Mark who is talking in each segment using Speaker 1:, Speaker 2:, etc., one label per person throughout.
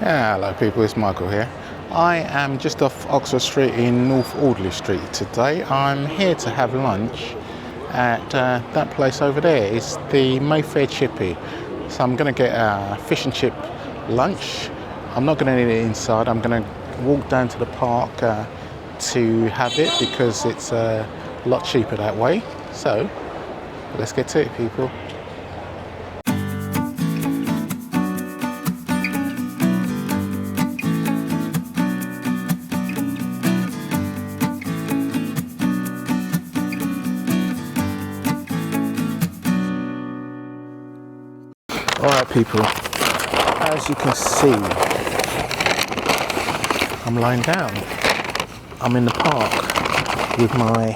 Speaker 1: Yeah, hello people, it's Michael here. I am just off Oxford Street in North Audley Street today. I'm here to have lunch at that place over there. It's the Mayfair Chippy. So I'm going to get a fish and chip lunch. I'm not going to eat it inside. I'm going to walk down to the park to have it because it's a lot cheaper that way. So let's get to it, people. Alright people, as you can see, I'm lying down. I'm in the park with my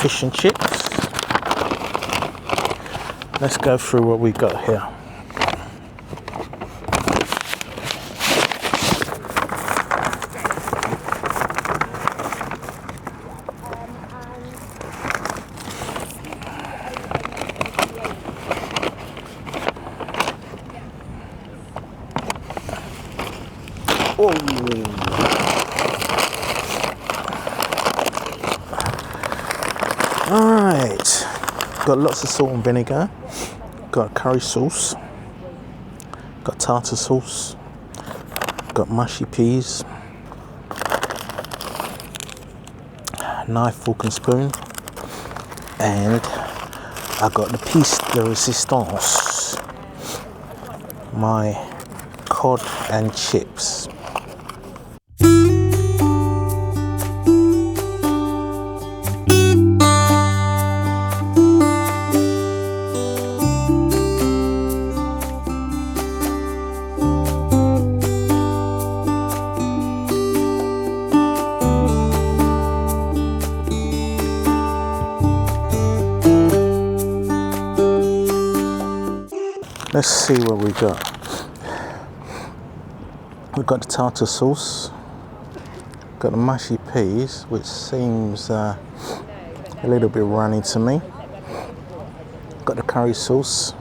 Speaker 1: fish and chips. Let's go through what we got here. Oh. Alright, got lots of salt and vinegar, got curry sauce, got tartar sauce, got mushy peas, knife, fork and spoon, and I got the piece de resistance, my cod and chips. Let's see what we got. We've got the tartar sauce, got the mushy peas, which seems a little bit runny to me. Got the curry sauce,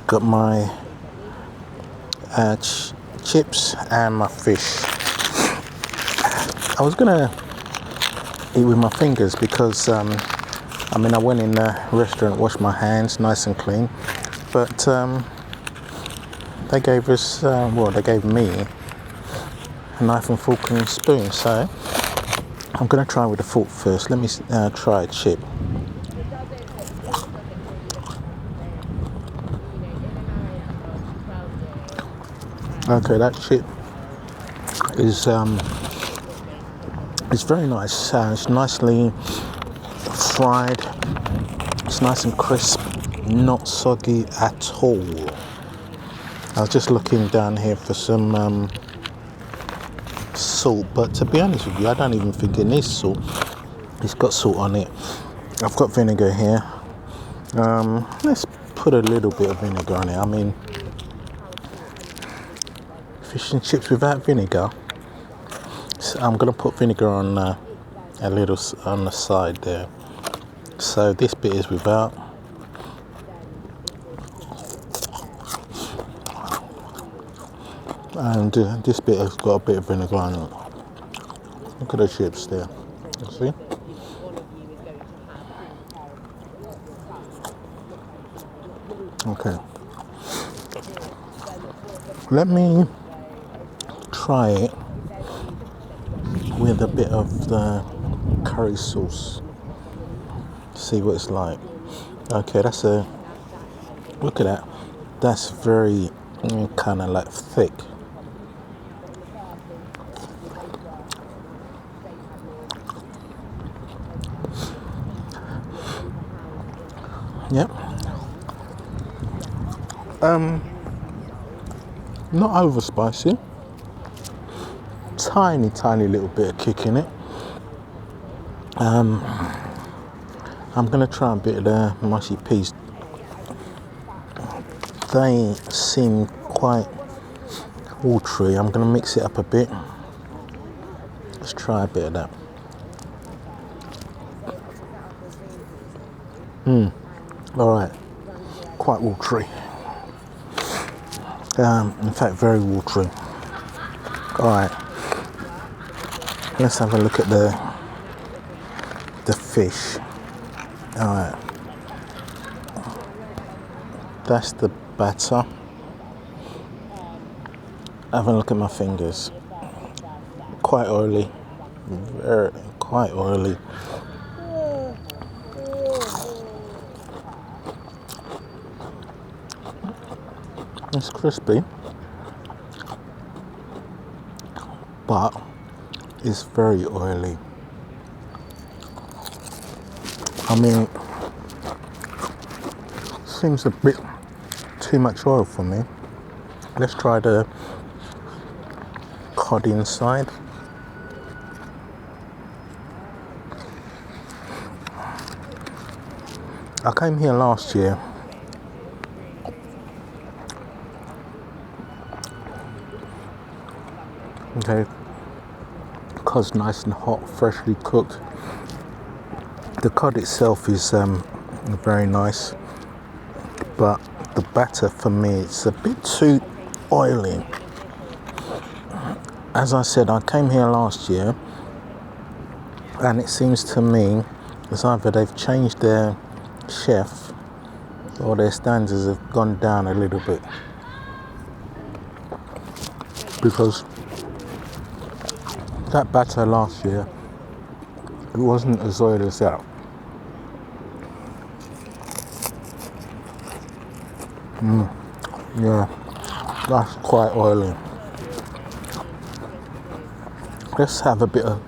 Speaker 1: got my chips and my fish. I was gonna eat with my fingers because I went in the restaurant, washed my hands nice and clean, but they gave us, they gave me a knife and fork and spoon, so I'm going to try with the fork first. Let me try a chip. Okay, that chip is it's very nice. It's nicely fried. It's nice and crisp, not soggy at all. I was just looking down here for some salt, but to be honest with you, I don't even think it needs salt. It's got salt on it. I've got vinegar here. Let's put a little bit of vinegar on it. I mean, fish and chips without vinegar. So I'm gonna put vinegar on a little on the side there. So this bit is without. And this bit has got a bit of vinegar on it. Look at the chips there. You see? Okay. Let me try it with a bit of the curry sauce. See what it's like. Okay, look at that. That's very kind of like thick. Yep. Not over spicy. Tiny little bit of kick in it. I'm gonna try a bit of the mushy peas. They seem quite watery. I'm gonna mix it up a bit. Let's try a bit of that. Alright, quite watery. In fact, very watery. Alright, let's have a look at the fish. Alright, that's the batter. Have a look at my fingers. Quite oily, quite oily. It's crispy, but it's very oily. I mean, seems a bit too much oil for me. Let's try the cod inside. I came here last year. Okay, cod's nice and hot, freshly cooked. The cod itself is very nice, but the batter for me, it's a bit too oily. As I said, I came here last year, and it seems to me as either they've changed their chef or their standards have gone down a little bit, because that batter last year, it wasn't as oily as that. Yeah, that's quite oily. Let's have a bit of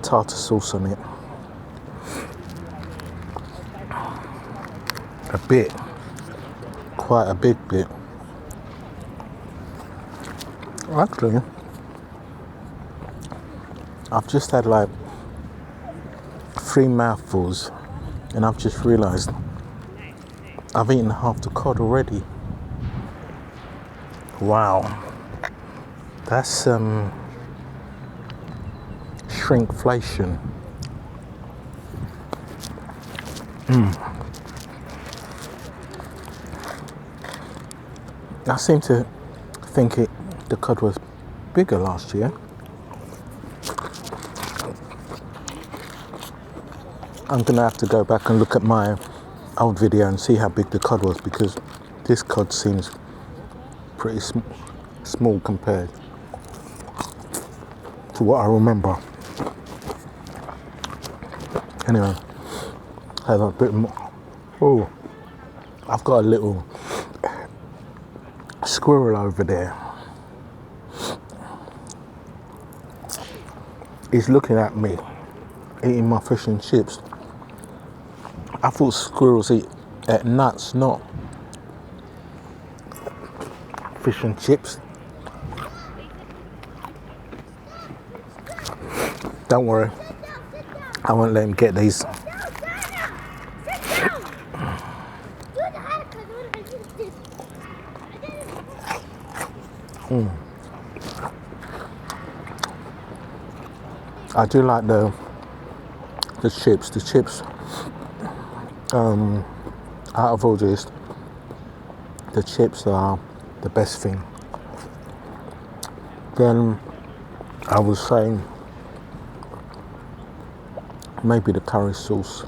Speaker 1: tartar sauce on it. A bit, quite a big bit. Actually, I've just had like 3 mouthfuls, and I've just realised I've eaten half the cod already. Wow, that's shrinkflation. I seem to think the cod was bigger last year. I'm gonna have to go back and look at my old video and see how big the cod was, because this cod seems pretty small compared to what I remember. Anyway, have a bit more. Oh, I've got a little squirrel over there. He's looking at me eating my fish and chips. I thought squirrels eat nuts, not fish and chips. Don't worry, I won't let him get these. I do like the chips. The chips, out of all this, the chips are the best thing. Then I was saying maybe the curry sauce.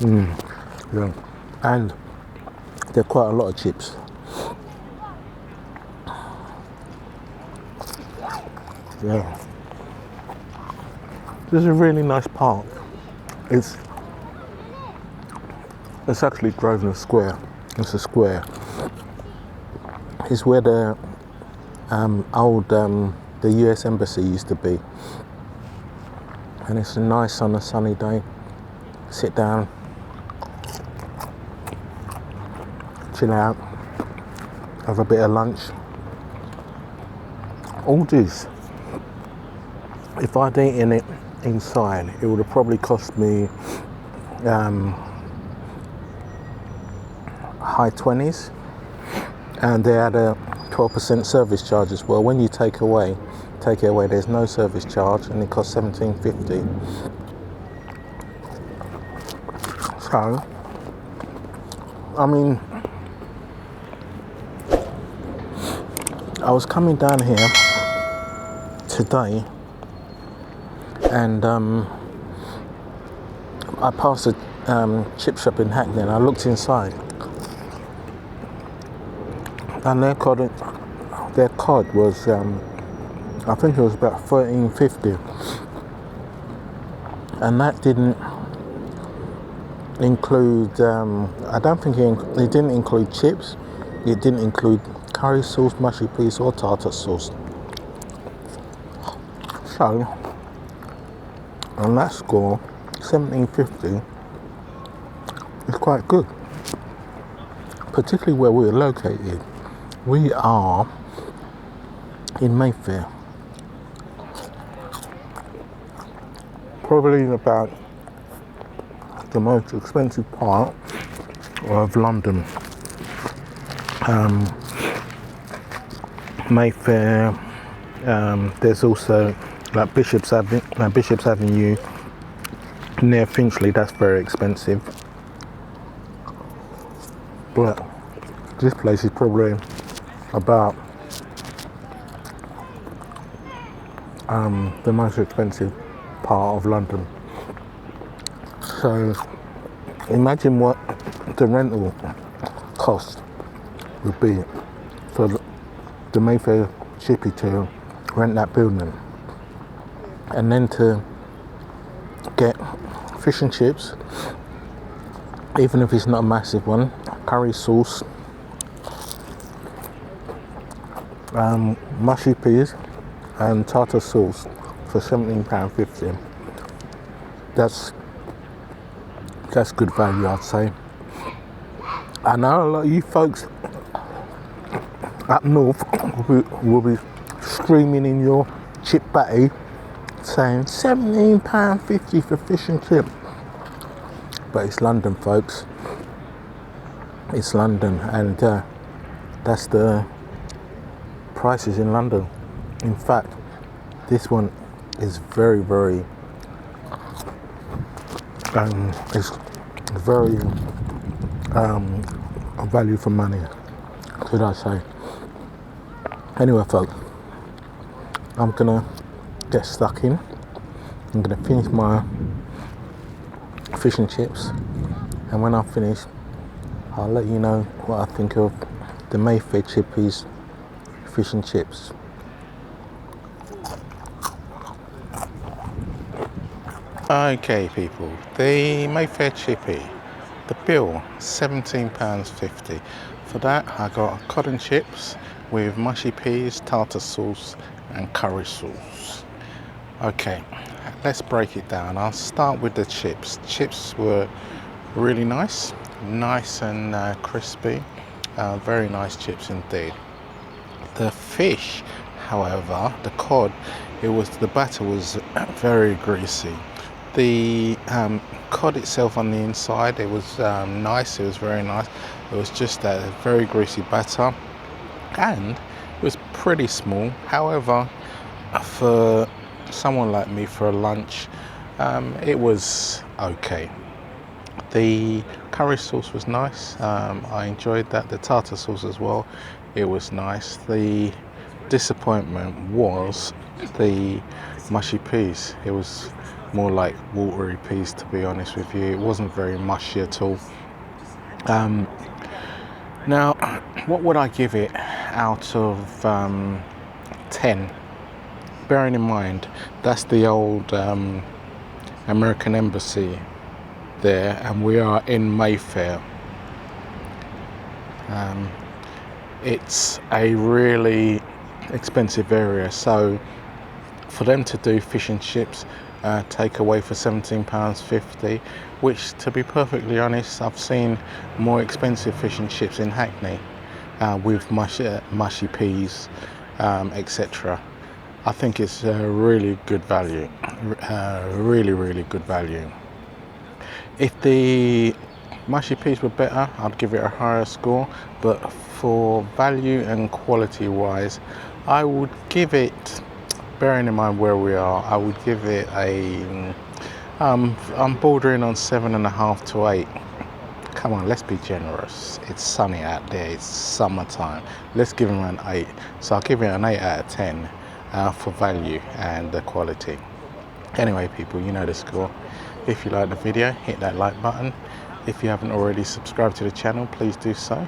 Speaker 1: Yeah, and there are quite a lot of chips. Yeah, this is a really nice park. It's actually Grosvenor Square. It's a square. It's where the old the US Embassy used to be, and it's nice on a sunny day. Sit down, chill out, have a bit of lunch. All this, if I'd eaten it inside, it would have probably cost me high 20s, and they had a 12% service charge as well. When you take it away, there's no service charge, and it costs $17.50. So I mean, I was coming down here today, and I passed a chip shop in Hackney, and I looked inside, and their cod was, I think it was about $13.50, and that didn't include. I don't think it didn't include chips. It didn't include curry sauce, mushy peas, or tartar sauce. So, on that score, $17.50 is quite good, particularly where we're located. We are in Mayfair, probably about the most expensive part of London. Mayfair. There's also like Bishop's Avenue near Finchley. That's very expensive. But this place is probably about the most expensive part of London. So imagine what the rental cost would be for the Mayfair Chippy to rent that building, and then to get fish and chips, even if it's not a massive one, curry sauce, mushy peas and tartar sauce for £17.50. That's good value, I'd say. I know a lot of you folks up north will be screaming in your chip batty saying £17.50 for fish and chip. But it's London, folks. It's London, and that's the prices in London. In fact, this one is very, very value for money, should I say. Anyway, folks, I'm gonna get stuck in. I'm gonna finish my fish and chips, and when I finish, I'll let you know what I think of the Mayfair Chippy's fish and chips. Okay, people, the Mayfair Chippy, the bill £17.50. For that, I got cod and chips with mushy peas, tartar sauce, and curry sauce. Okay, let's break it down. I'll start with the chips. Chips were really nice and crispy. Very nice chips indeed. The fish, however, the cod, the batter was very greasy. The cod itself on the inside, it was nice. It was very nice. It was just a very greasy batter, and it was pretty small. However, for someone like me for a lunch, it was okay. The curry sauce was nice. I enjoyed that. The tartar sauce as well, it was nice. The disappointment was the mushy peas. It was more like watery peas, to be honest with you. It wasn't very mushy at all. Now, what would I give it out of 10? Bearing in mind, that's the old American Embassy there, and we are in Mayfair. It's a really expensive area, so for them to do fish and chips takeaway for £17.50, which, to be perfectly honest, I've seen more expensive fish and chips in Hackney with mushy peas, etc. I think it's a really good value, really good value. If the mushy peas were better, I'd give it a higher score, but for value and quality wise, I would give it, bearing in mind where we are, I would give it I'm bordering on 7.5 to 8. come on, let's be generous. It's sunny out there, it's summertime. Let's give them an 8. So I'll give it an 8 out of 10 for value and the quality. Anyway people, you know the score. If you like the video, hit that like button. If you haven't already subscribed to the channel, please do so.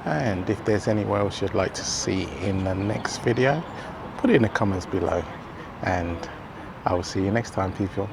Speaker 1: And if there's anywhere else you'd like to see in the next video, put it in the comments below. And I will see you next time, people.